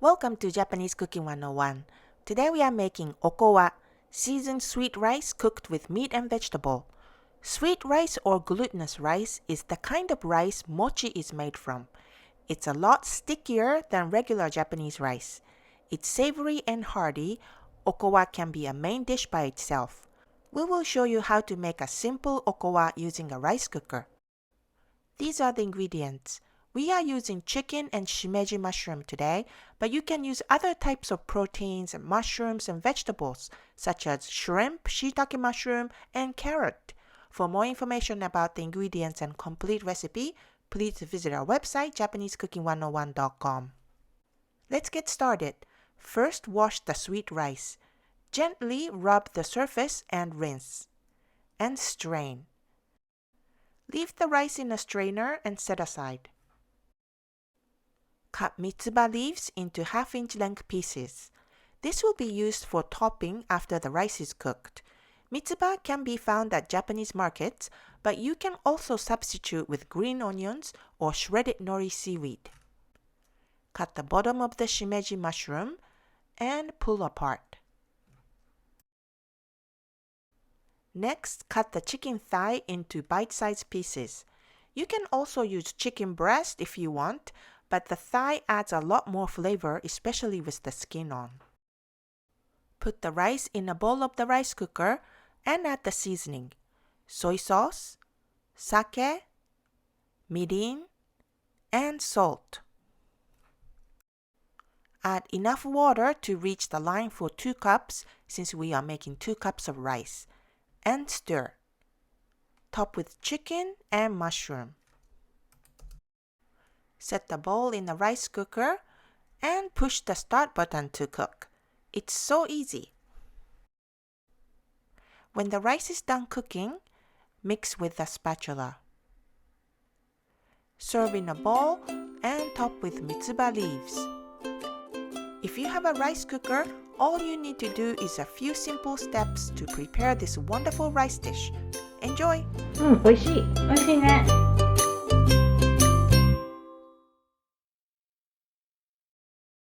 Welcome to Japanese Cooking 101. Today we are making Okowa, seasoned sweet rice cooked with meat and vegetable. Sweet rice or glutinous rice is the kind of rice mochi is made from. It's a lot stickier than regular Japanese rice. It's savory and hearty. Okowa can be a main dish by itself. We will show you how to make a simple okowa using a rice cooker. These are the ingredients. We are using chicken and shimeji mushroom today, but you can use other types of proteins and mushrooms and vegetables, such as shrimp, shiitake mushroom, and carrot. For more information about the ingredients and complete recipe, please visit our website, JapaneseCooking101.com. Let's get started. First, wash the sweet rice. Gently rub the surface and rinse. And strain. Leave the rice in a strainer and set aside. Cut mitsuba leaves into half-inch length pieces. This will be used for topping after the rice is cooked. Mitsuba can be found at Japanese markets, but you can also substitute with green onions or shredded nori seaweed. Cut the bottom of the shimeji mushroom and pull apart. Next, cut the chicken thigh into bite-sized pieces. You can also use chicken breast if you want, but the thigh adds a lot more flavor, especially with the skin on. Put the rice in a bowl of the rice cooker and add the seasoning: soy sauce, sake, mirin, and salt. Add enough water to reach the line for 2 cups since we are making 2 cups of rice, and stir. Top with chicken and mushroom. Set the bowl in the rice cooker and push the start button to cook. It's so easy. When the rice is done cooking, mix with a spatula. Serve in a bowl and top with mitsuba leaves. If you have a rice cooker, all you need to do is a few simple steps to prepare this wonderful rice dish. Enjoy! 美味しいね。